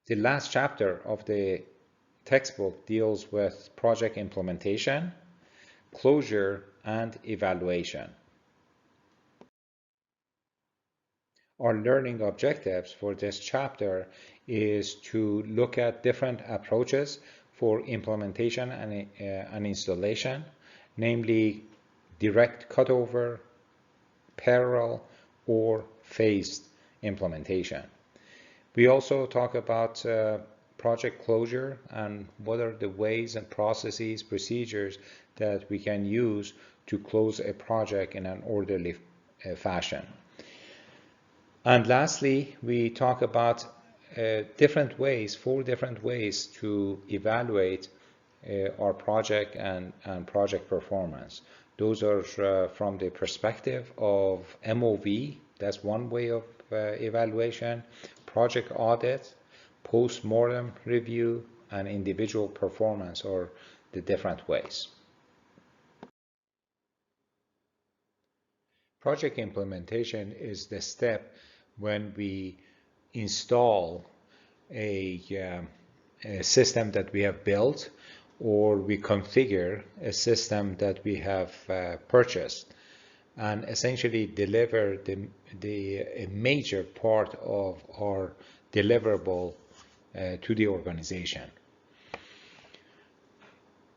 The last chapter of the textbook deals with project implementation, closure, and evaluation. Our learning objectives for this chapter is to look at different approaches for implementation and installation, namely direct cutover, parallel, or phased implementation. We also talk about project closure and what are the ways and processes, procedures that we can use to close a project in an orderly fashion. And lastly, we talk about four different ways to evaluate our project and project performance. Those are from the perspective of MOV, that's one way of evaluation, project audit, post-mortem review, and individual performance are the different ways. Project implementation is the step when we install a system that we have built, or we configure a system that we have purchased, and essentially deliver a major part of our deliverable to the organization.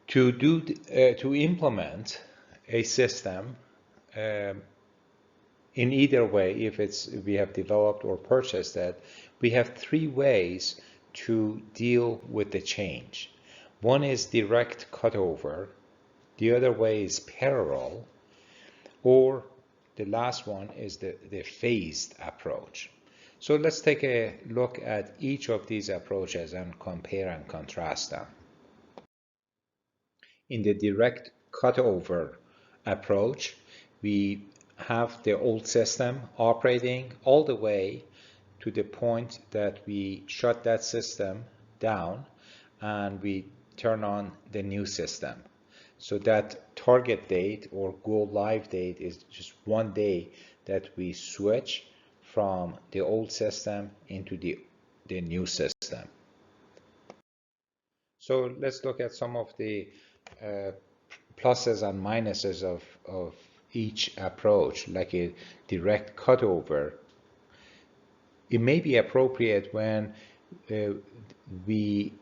To implement a system in either way, if we have developed or purchased it, we have three ways to deal with the change. One is direct cutover, the other way is parallel, or the last one is the phased approach. So let's take a look at each of these approaches and compare and contrast them. In the direct cutover approach, we have the old system operating all the way to the point that we shut that system down and we turn on the new system. So that target date or go live date is just one day that we switch from the old system into the new system. So let's look at some of the pluses and minuses of each approach, like a direct cutover. It may be appropriate when we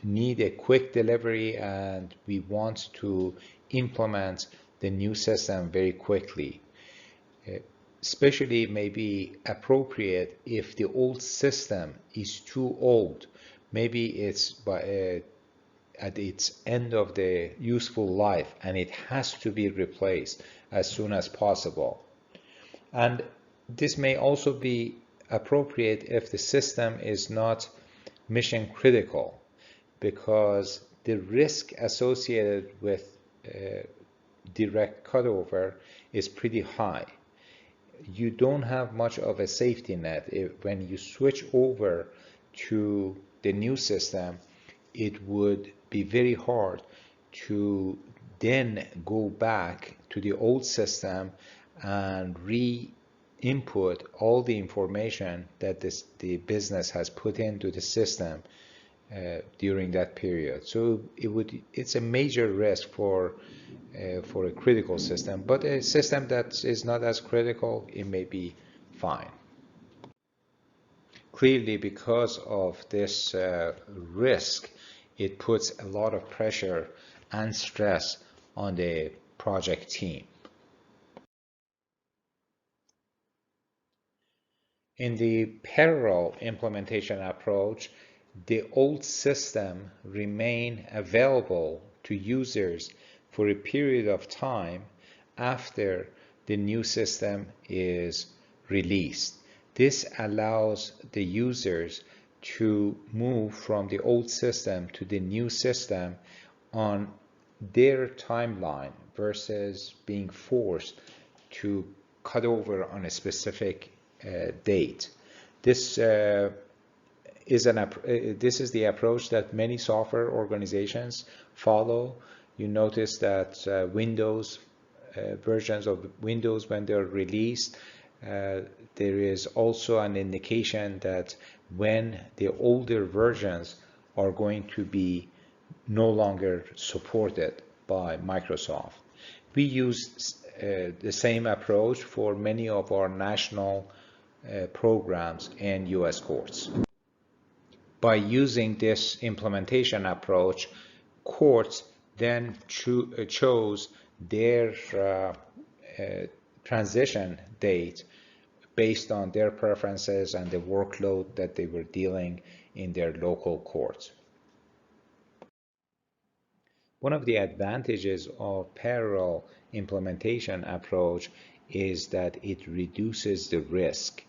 need a quick delivery and we want to implement the new system very quickly. Especially it may be appropriate if the old system is too old. Maybe it's at its end of the useful life and it has to be replaced as soon as possible. And this may also be appropriate if the system is not mission critical, because the risk associated with direct cutover is pretty high. You don't have much of a safety net. When you switch over to the new system, it would be very hard to then go back to the old system and re-input all the information that the business has put into the system during that period. So it's a major risk for a critical system, but a system that is not as critical, it may be fine. Clearly, because of this risk, it puts a lot of pressure and stress on the project team. In the parallel implementation approach, the old system remain available to users for a period of time after the new system is released. This allows the users to move from the old system to the new system on their timeline versus being forced to cut over on a specific date. This is the approach that many software organizations follow. You notice that versions of Windows, when they're released, there is also an indication that when the older versions are going to be no longer supported by Microsoft. We use the same approach for many of our national programs and US courts. By using this implementation approach, courts then chose their transition date based on their preferences and the workload that they were dealing in their local courts. One of the advantages of parallel implementation approach is that it reduces the risk,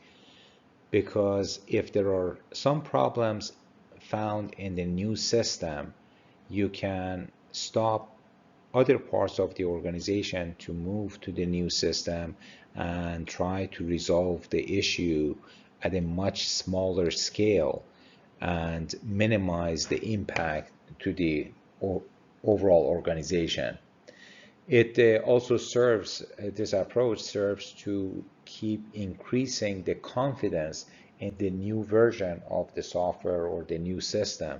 because if there are some problems found in the new system, you can stop other parts of the organization to move to the new system and try to resolve the issue at a much smaller scale and minimize the impact to the overall organization. It also serves, this approach serves to keep increasing the confidence in the new version of the software or the new system.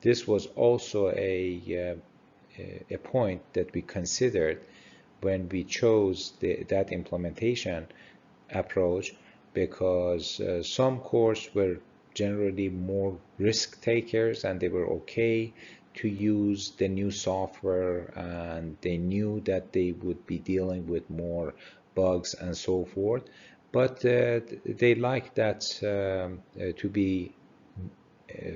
This was also a point that we considered when we chose that implementation approach, because some courts were generally more risk takers and they were okay to use the new software, and they knew that they would be dealing with more bugs and so forth, but they liked that to be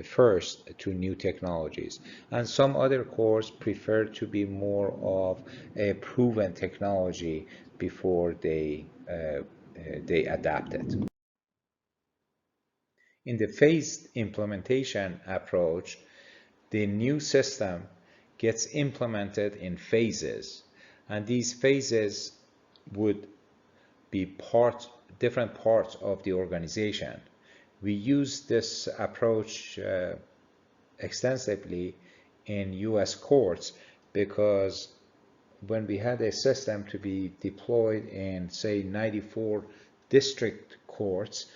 first to new technologies. And some other courts prefer to be more of a proven technology before they adapt it. In the phased implementation approach, the new system gets implemented in phases, and these phases would be different parts of the organization. We use this approach extensively in US courts, because when we had a system to be deployed in, say, 94 district courts,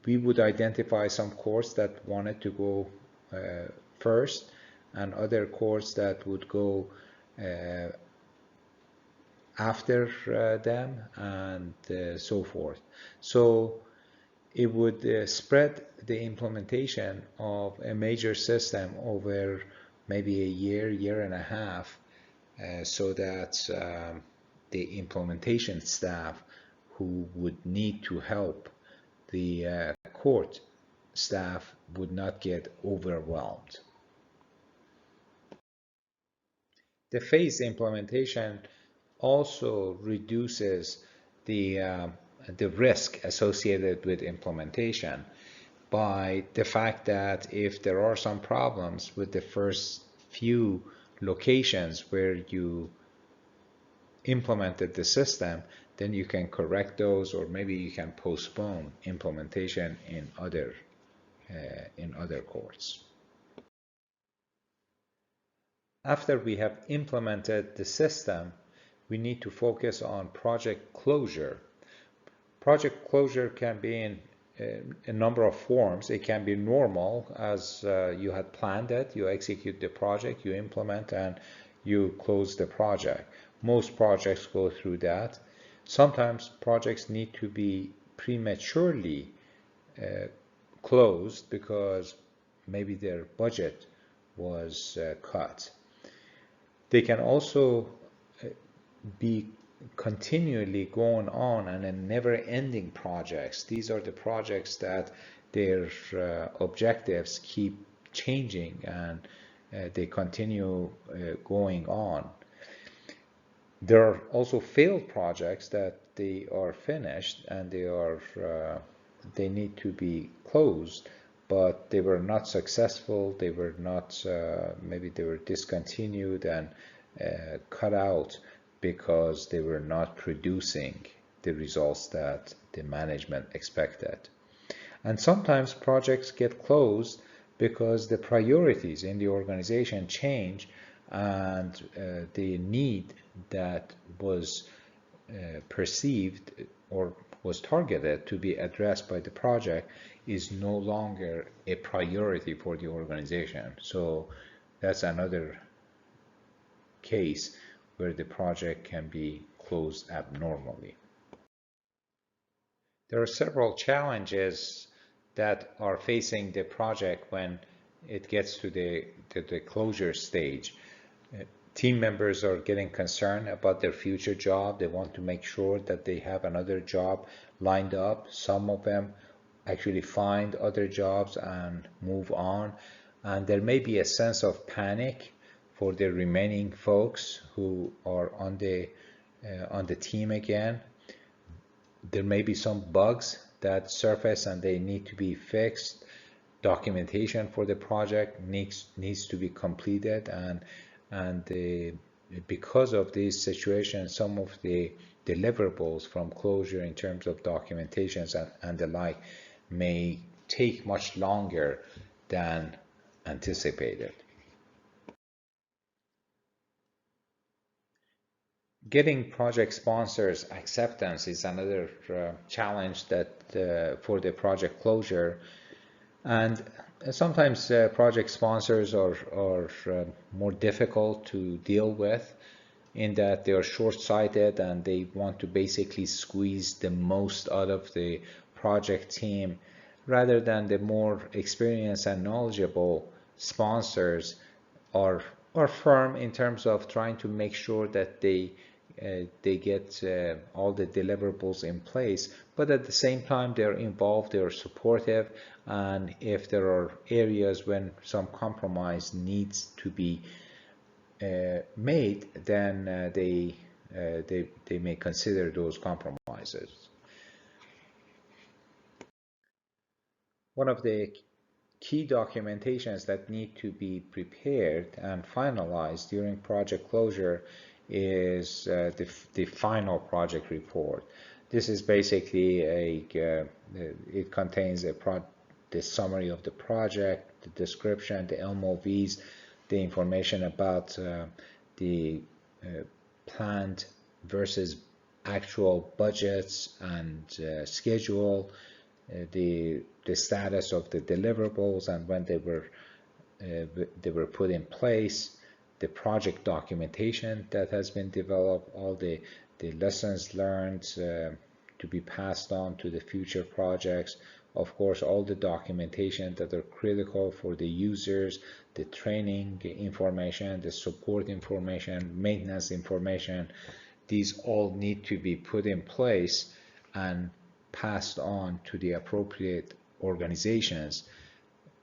we would identify some courts that wanted to go first and other courts that would go after them, and so forth. So it would spread the implementation of a major system over maybe a year and a half, so that the implementation staff who would need to help the court staff would not get overwhelmed. The phase implementation also reduces the risk associated with implementation by the fact that if there are some problems with the first few locations where you implemented the system, then you can correct those, or maybe you can postpone implementation in other courts. After we have implemented the system, we need to focus on project closure. Project closure can be in a number of forms. It can be normal, as you had planned it, you execute the project, you implement, and you close the project. Most projects go through that. Sometimes projects need to be prematurely closed because maybe their budget was cut. They can also be continually going on and in never-ending projects. These are the projects that their objectives keep changing, and they continue going on. There are also failed projects that they are finished and they need to be closed, but they were not successful. They were not, maybe they were discontinued and cut out because they were not producing the results that the management expected. And sometimes projects get closed because the priorities in the organization change, and the need that was perceived or was targeted to be addressed by the project is no longer a priority for the organization. So that's another case where the project can be closed abnormally. There are several challenges that are facing the project when it gets to the closure stage. Team members are getting concerned about their future job. They want to make sure that they have another job lined up. Some of them actually find other jobs and move on. And there may be a sense of panic for the remaining folks who are on the team again. There may be some bugs that surface and they need to be fixed. Documentation for the project needs to be completed, and because of this situation, some of the deliverables from closure in terms of documentations and the like may take much longer than anticipated. Getting project sponsors acceptance is another challenge that for the project closure, and sometimes project sponsors are more difficult to deal with in that they are short-sighted and they want to basically squeeze the most out of the project team rather than the more experienced and knowledgeable sponsors are firm in terms of trying to make sure that they get all the deliverables in place, but at the same time they're involved, they're supportive, and if there are areas when some compromise needs to be made, then they may consider those compromises. One of the key documentations that need to be prepared and finalized during project closure is the final project report. This is basically it contains the summary of the project, the description, the MOVs, the information about the planned versus actual budgets and schedule, the status of the deliverables and when they were put in place, the project documentation that has been developed, all the lessons learned to be passed on to the future projects, of course all the documentation that are critical for the users, the training information, the support information, maintenance information. These all need to be put in place and passed on to the appropriate organizations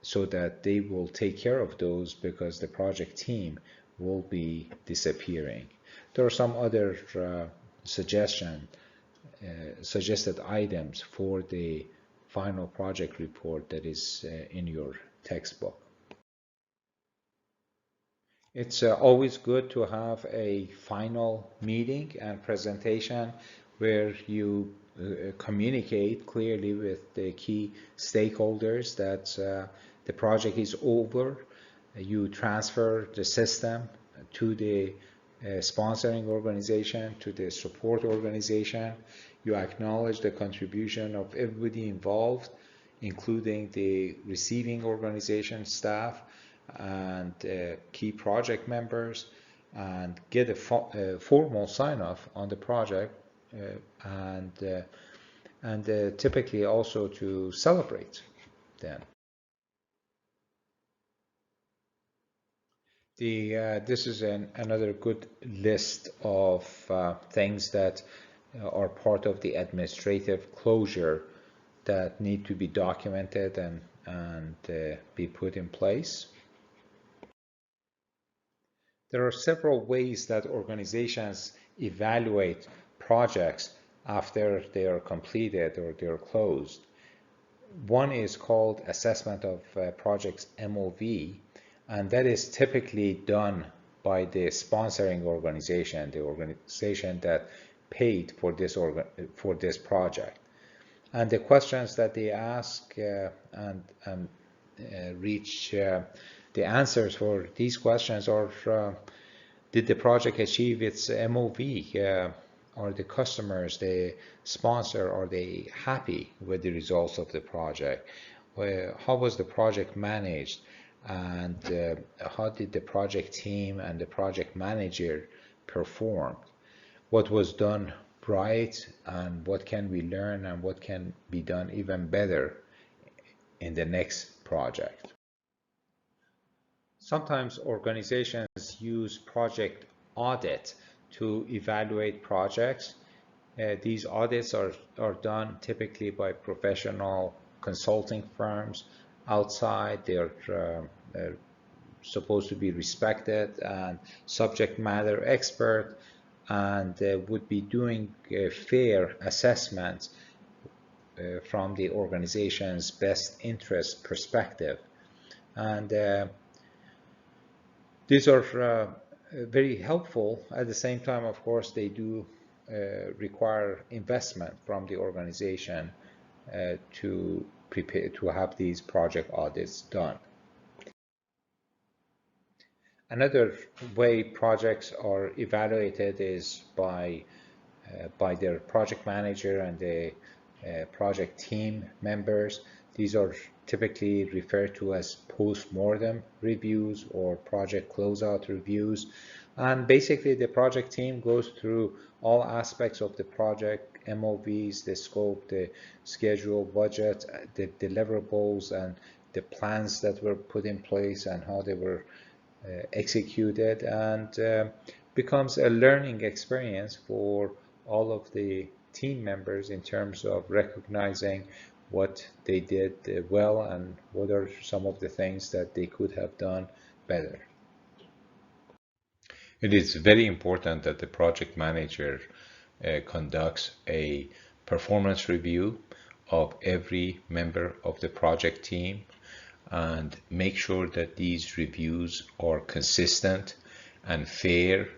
so that they will take care of those, because the project team will be disappearing. There are some other suggested items for the final project report that is in your textbook. It's always good to have a final meeting and presentation where you communicate clearly with the key stakeholders that the project is over. You transfer the system to the sponsoring organization, to the support organization. You acknowledge the contribution of everybody involved, including the receiving organization staff and key project members, and get a formal sign-off on the project, and typically also to celebrate then. This is another good list of things that are part of the administrative closure that need to be documented and be put in place. There are several ways that organizations evaluate projects after they are completed or they are closed. One is called assessment of projects MOV, and that is typically done by the sponsoring organization, the organization that paid for this project. And the questions that they ask and reach the answers for these questions are: did the project achieve its MOV? are the customers, the sponsor, are they happy with the results of the project? How was the project managed? And how did the project team and the project manager perform? What was done right, and what can we learn, and what can be done even better in the next project? Sometimes organizations use project audit to evaluate projects. These audits are done typically by professional consulting firms outside. They're supposed to be respected and subject matter expert, and would be doing a fair assessment from the organization's best interest perspective. And these are very helpful. At the same time, of course, they do require investment from the organization to prepare to have these project audits done. Another way projects are evaluated is by their project manager and the project team members. These are typically referred to as post-mortem reviews or project closeout reviews. And basically the project team goes through all aspects of the project, MOVs, the scope, the schedule, budget, the deliverables, and the plans that were put in place and how they were executed, and becomes a learning experience for all of the team members in terms of recognizing what they did well and what are some of the things that they could have done better. It is very important that the project manager conducts a performance review of every member of the project team and make sure that these reviews are consistent and fair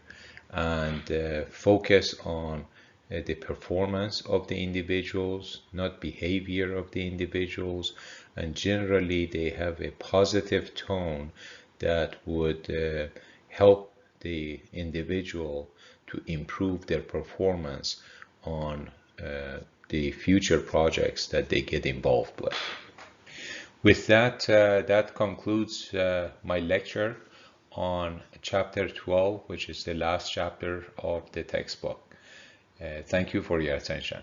and focus on the performance of the individuals, not behavior of the individuals, and generally they have a positive tone that would help the individual to improve their performance on the future projects that they get involved with. With that, that concludes my lecture on chapter 12, which is the last chapter of the textbook. Thank you for your attention.